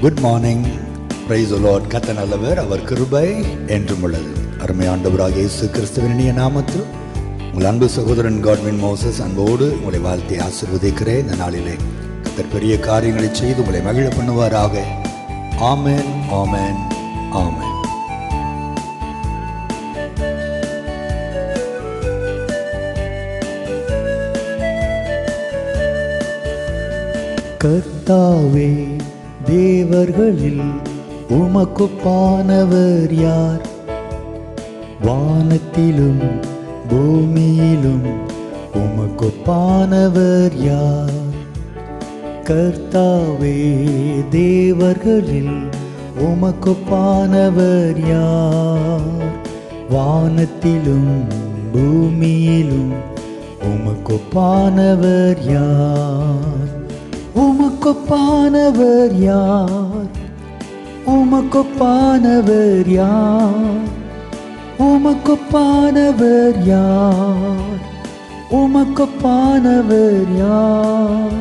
Good morning. Praise the Lord. கர்த்தர் நல்லவர், அவர் கிருபை என்றும் உள்ளது. அருமை ஆண்டவராகிய இயேசு கிறிஸ்துவின் இனிய நாமத்தில் உங்கள் அன்பு சகோதரன் காட்வின் மோசஸ் அன்போடு உங்களை வாழ்த்தி ஆசீர்வதிக்கிறேன். இந்த நாளிலே கர்த்தர் பெரிய காரியங்களை செய்து உங்களை மகிழ பண்ணுவாராக. ஆமென், ஆமென், ஆமென். கர்த்தாவே, தேவர்களில் உமக்குப்பானவர் யார்? வானத்திலும் பூமியிலும் உமக்குப்பானவர் யார்? கர்த்தாவே, தேவர்களில் உமக்குப்பானவர் யார்? வானத்திலும் பூமியிலும் உமக்குப்பானவர் யார்? உமக்குப்பானவர் யார்? உமக்குப்பானவர் யார்? உமக்குப்பானவர் யார்? உமக்குப்பானவர் யார்?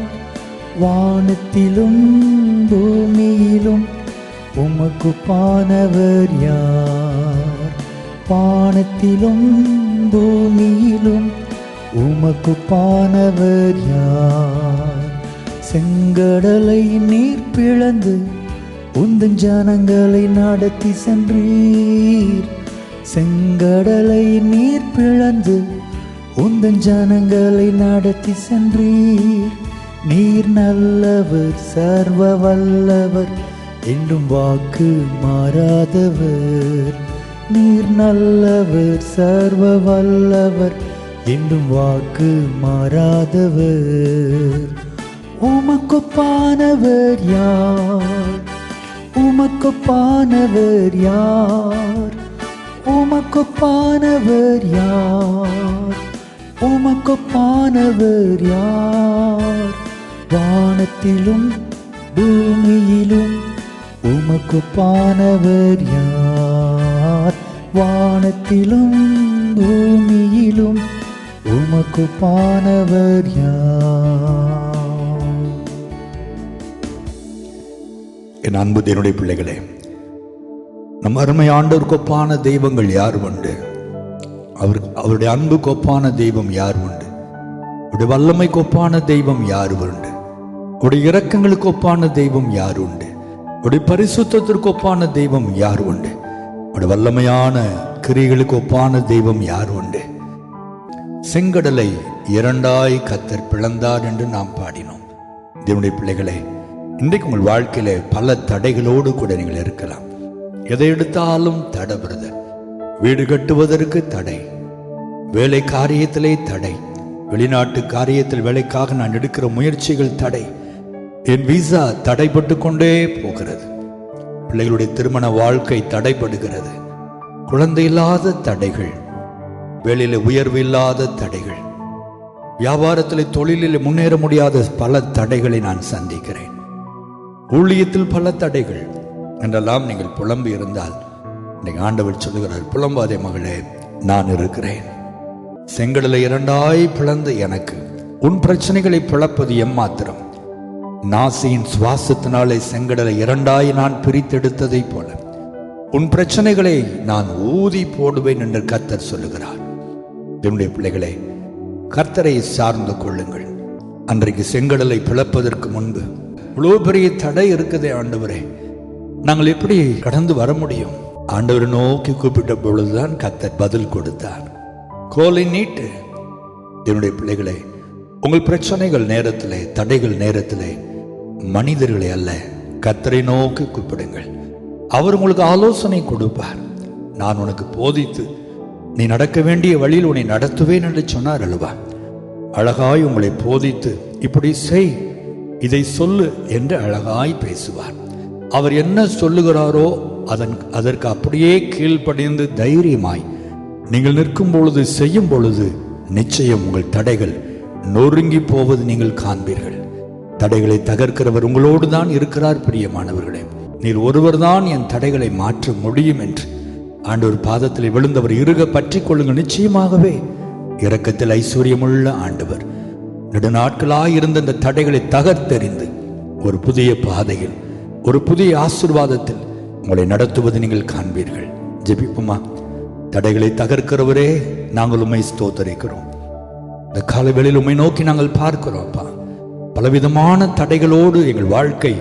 வானத்திலும் பூமியிலும் உமக்குப்பானவர் யார்? வானத்திலும் பூமியிலும் உமக்குப்பானவர் யார்? செங்கடலை நீர் பிளந்து உந்தன் ஜனங்களை நடத்தி சென்றீர். செங்கடலை நீர் பிளந்து உந்தன் ஜனங்களை நடத்தி சென்றீர். நீர் நல்லவர், சர்வ வல்லவர், என்றும் வாக்கு மாறாதவர். நீர் நல்லவர், சர்வ வல்லவர், என்றும் வாக்கு மாறாதவர். உமக்குப்பானவர் யார்? உமக்குப்பானவர் யார்? உமக்குப்பானவர் யார்? உமக்குப்பானவர் யார்? வானத்திலும் பூமியிலும் உமக்குப்பானவர் யார்? வானத்திலும் பூமியிலும் உமக்குப்பானவர் யார்? என் அன்பு தேவனுடைய பிள்ளைகளே, நம் அருமை ஆண்டவருக்கு ஒப்பான தெய்வங்கள் யார் உண்டு? அவருடைய அன்புக்கு ஒப்பான தெய்வம் யார் உண்டு? அவருடைய வல்லமைக்கு ஒப்பான தெய்வம் யார் உண்டு? அவருடைய இரக்கங்களுக்கு ஒப்பான தெய்வம் யார் உண்டு? அவருடைய பரிசுத்தத்திற்கு ஒப்பான தெய்வம் யார் உண்டு? அவருடைய வல்லமையான கிரியைகளுக்கு ஒப்பான தெய்வம் யார் உண்டு? செங்கடலை இரண்டாய் கர்த்தர் பிளந்தார் என்று நாம் பாடினோம். தேவனுடைய பிள்ளைகளே, இன்றைக்கு உங்கள் வாழ்க்கையில பல தடைகளோடு கூட நீங்கள் இருக்கலாம். எதை எடுத்தாலும் தடை. பிரதர், வீடு கட்டுவதற்கு தடை, வேலை காரியத்திலே தடை, வெளிநாட்டு காரியத்தில் வேலைக்காக நான் எடுக்கிற முயற்சிகள் தடை, என் விசா தடைப்பட்டு கொண்டே போகிறது, பிள்ளைகளுடைய திருமண வாழ்க்கை தடைப்படுகிறது, குழந்தை இல்லாத தடைகள், வேலையில உயர்வு இல்லாத தடைகள், வியாபாரத்தில் தொழிலில் முன்னேற முடியாத பல தடைகளை நான் சந்திக்கிறேன், ஊழியத்தில் பல தடைகள் என்றெல்லாம் நீங்கள் புலம்பி இருந்தால் இன்னைக்கு ஆண்டவர் சொல்லுகிறார், புலம்பாதே மகளே, நான் இருக்கிறேன். செங்கடலை இரண்டாய் பிளந்து எனக்கு உன் பிரச்சனைகளை பிளப்பது எம்மாத்திரம்? நாசியின் சுவாசத்தினாலே செங்கடலை இரண்டாய் நான் பிரித்தெடுத்ததை போல உன் பிரச்சனைகளை நான் ஊதி போடுவேன் என்று கர்த்தர் சொல்லுகிறார். என்னுடைய பிள்ளைகளே, கர்த்தரை சார்ந்து கொள்ளுங்கள். அன்றைக்கு செங்கடலை பிளப்பதற்கு முன்பு இவ்வளோ பெரிய தடை இருக்குதே ஆண்டவரே, நாங்கள் எப்படி கடந்து வர முடியும்? ஆண்டவரை நோக்கி கூப்பிட்ட பொழுதுதான் கர்த்தர் பதில் கொடுத்தார். கோலை நீட்டு. என்னுடைய பிள்ளைகளே, உங்கள் பிரச்சனைகள் நேரத்திலே, தடைகள் நேரத்திலே மனிதர்களை அல்ல, கர்த்தரை நோக்கி கூப்பிடுங்கள். அவர் உங்களுக்கு ஆலோசனை கொடுப்பார். நான் உனக்கு போதித்து நீ நடக்க வேண்டிய வழியில் உன்னை நடத்துவேன் என்று சொன்னார் அல்லவா? அழகாய் உங்களை போதித்து இப்படி செய், இதை சொல்லு என்று அழகாய் பேசுவார். அவர் என்ன சொல்லுகிறாரோ அதற்கு அப்படியே கீழ்ப்படிந்து தைரியமாய் நீங்கள் நிற்கும் பொழுது, செய்யும் பொழுது நிச்சயம் உங்கள் தடைகள் நொறுங்கி போவது நீங்கள் காண்பீர்கள். தடைகளை தகர்க்கிறவர் உங்களோடு தான் இருக்கிறார். பிரியமானவர்களே, நீர் ஒருவர் தான் என் தடைகளை மாற்ற முடியும் என்று ஆண்டவர் பாதத்தில் விழுந்தவர் இறுக பற்றி கொள்ளுங்கள். நிச்சயமாகவே இரக்கத்தில் ஐஸ்வர்யமுள்ள ஆண்டவர் நெடுநாட்களாய் இருந்த இந்த தடைகளை தகர்த்தெறிந்து ஒரு புதிய பாதையில், ஒரு புதிய ஆசீர்வாதத்தில் உங்களை நடத்துவது நீங்கள் காண்பீர்கள். ஜெபிப்போமா? தடைகளை தகர்க்கிறவரே, நாங்கள் உம்மை ஸ்தோத்தரிக்கிறோம். இந்த காலவேளையில் உம்மை நோக்கி நாங்கள் பார்க்கிறோம் அப்பா. பலவிதமான தடைகளோடு எங்கள் வாழ்க்கை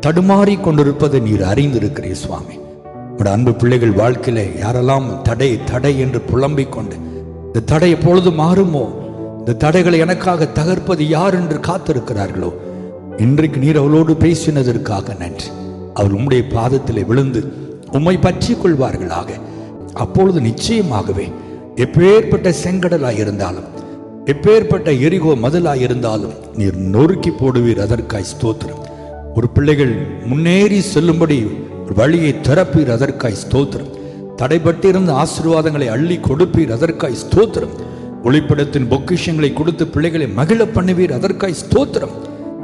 தடுமாறி கொண்டிருப்பதை நீர் அறிந்திருக்கிறீர் சுவாமி. உங்களுடைய அன்பு பிள்ளைகள் வாழ்க்கையில யாரெல்லாம் தடை தடை என்று புலம்பிக் கொண்டு இந்த தடை எப்பொழுது மாறுமோ, இந்த தடைகளை எனக்காக தகர்ப்பது யார் என்று காத்திருக்கிறார்களோ, இன்றைக்கு நீர் அவளோடு பேசினதற்காக நன்றி. அவர் உம்முடைய பாதத்திலே விழுந்து உம்மை பற்றி கொள்வார்களாக. அப்பொழுது நிச்சயமாகவே எப்பேற்பட்ட செங்கடலாய் இருந்தாலும், எப்பேற்பட்ட எரிகோ மதிலாய் இருந்தாலும் நீர் நொறுக்கி போடுவீர். அதற்காய் ஸ்தோத்திரம். ஒரு பிள்ளைகள் முன்னேறி செல்லும்படி வழியை திறப்பீர். அதற்காய் ஸ்தோத்திரம். தடைபட்டிருந்த ஆசீர்வாதங்களை அள்ளி கொடுப்பீர். அதற்காய் ஸ்தோத்திரம். ஒளிப்படத்தின் பொக்கிஷங்களை கொடுத்து பிள்ளைகளை மகிழ பண்ணுவீர். அதற்காய் ஸ்தோத்திரம்.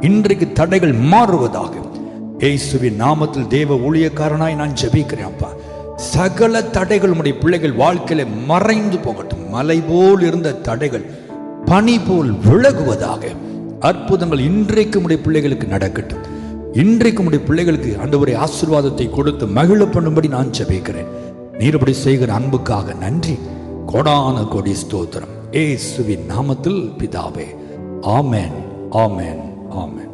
இன்றைக்கு தடைகள் மாறுவதாக இயேசுவின் நாமத்தில் தேவ ஊழியக்காரனாய் நான் ஜெபிக்கிறேன் அப்பா. சகல தடைகள் உம்முடைய பிள்ளைகள் வாழ்க்கையில மறைந்து போகட்டும். மலை போல் இருந்த தடைகள் பனி போல் விலகுவதாக. அற்புதங்கள் இன்றைக்கு உம்முடைய பிள்ளைகளுக்கு நடக்கட்டும். இன்றைக்கு உம்முடைய பிள்ளைகளுக்கு ஆண்டவரே ஆசீர்வாதத்தை கொடுத்து மகிழ பண்ணும்படி நான் ஜெபிக்கிறேன். நீர் இப்படி செய்கிற அன்புக்காக நன்றி. கோடான கோடி ஸ்தோத்திரம். இயேசுவின் நாமத்தில் பிதாவே. ஆமென், ஆமென், ஆமென்.